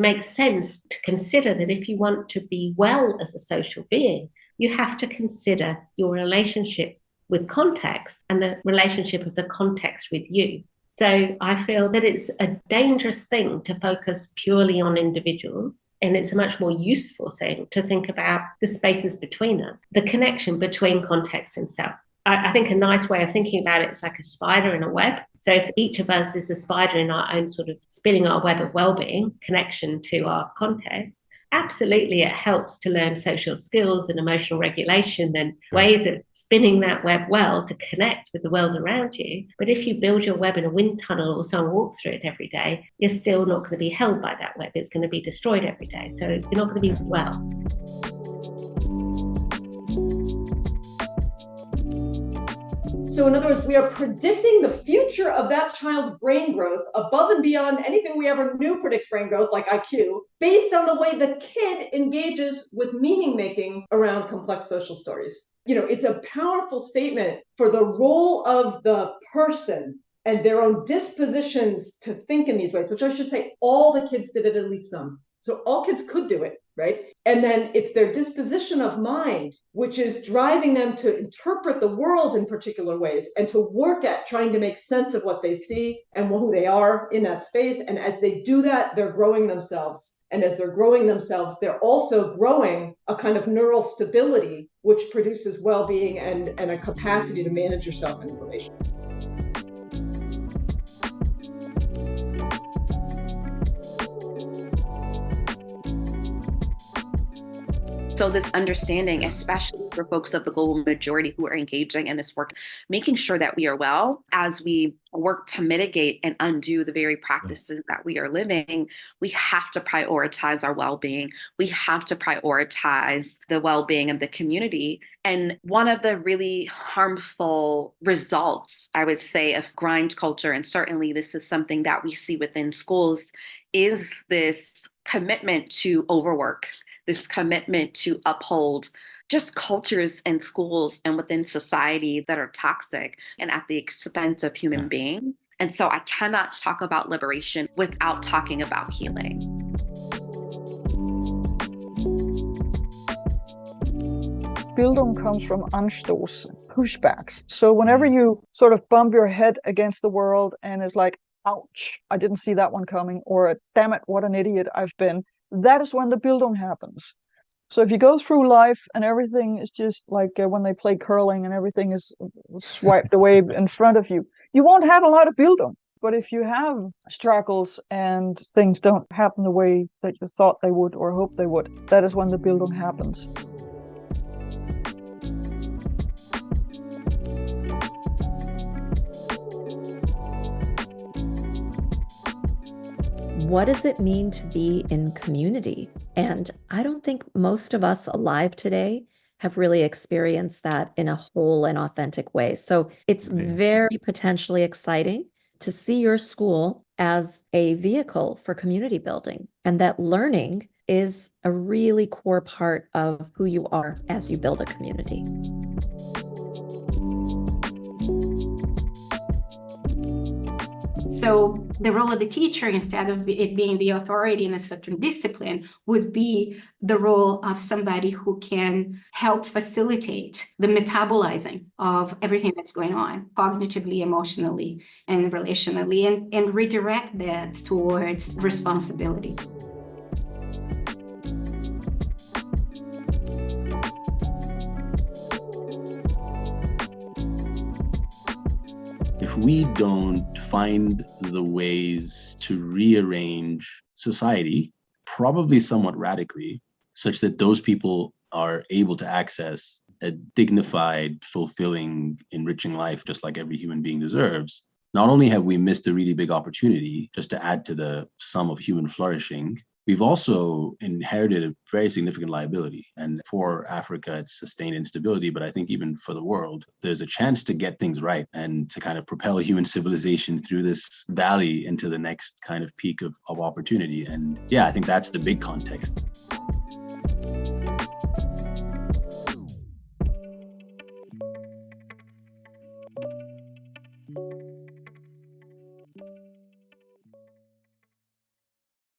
makes sense to consider that if you want to be well as a social being, you have to consider your relationship with context and the relationship of the context with you. So I feel that it's a dangerous thing to focus purely on individuals, and it's a much more useful thing to think about the spaces between us, the connection between context and self. I think a nice way of thinking about it is like a spider in a web. So if each of us is a spider in our own sort of spinning our web of well-being, connection to our context, absolutely it helps to learn social skills and emotional regulation and ways of spinning that web well to connect with the world around you. But if you build your web in a wind tunnel or someone walks through it every day, you're still not going to be held by that web. It's going to be destroyed every day. So you're not going to be well. So in other words, we are predicting the future of that child's brain growth above and beyond anything we ever knew predicts brain growth, like IQ, based on the way the kid engages with meaning making around complex social stories. You know, it's a powerful statement for the role of the person and their own dispositions to think in these ways, which I should say all the kids did it at least some. So all kids could do it, right? And then it's their disposition of mind, which is driving them to interpret the world in particular ways and to work at trying to make sense of what they see and who they are in that space. And as they do that, they're growing themselves. And as they're growing themselves, they're also growing a kind of neural stability, which produces well-being and a capacity to manage yourself in a relationship. So this understanding, especially for folks of the global majority who are engaging in this work, making sure that we are well as we work to mitigate and undo the very practices that we are living, we have to prioritize our well-being. We have to prioritize the well-being of the community. And one of the really harmful results, I would say, of grind culture, and certainly this is something that we see within schools, is this commitment to overwork, this commitment to uphold just cultures in schools and within society that are toxic and at the expense of human beings. And so I cannot talk about liberation without talking about healing. Bildung comes from Anstoß, pushbacks. So whenever you sort of bump your head against the world and it's like, ouch, I didn't see that one coming, or damn it, what an idiot I've been, that is when the Bildung happens. So if you go through life and everything is just like when they play curling and everything is swiped away in front of you, you won't have a lot of Bildung. But if you have struggles and things don't happen the way that you thought they would or hoped they would, that is when the Bildung happens. What does it mean to be in community? And I don't think most of us alive today have really experienced that in a whole and authentic way. So it's very potentially exciting to see your school as a vehicle for community building, and that learning is a really core part of who you are as you build a community. So the role of the teacher, instead of it being the authority in a certain discipline, would be the role of somebody who can help facilitate the metabolizing of everything that's going on, cognitively, emotionally, and relationally, and redirect that towards responsibility. If we don't find the ways to rearrange society, probably somewhat radically, such that those people are able to access a dignified, fulfilling, enriching life, just like every human being deserves, not only have we missed a really big opportunity just to add to the sum of human flourishing, we've also inherited a very significant liability. And for Africa, it's sustained instability. But I think even for the world, there's a chance to get things right and to kind of propel human civilization through this valley into the next kind of peak of opportunity. And yeah, I think that's the big context.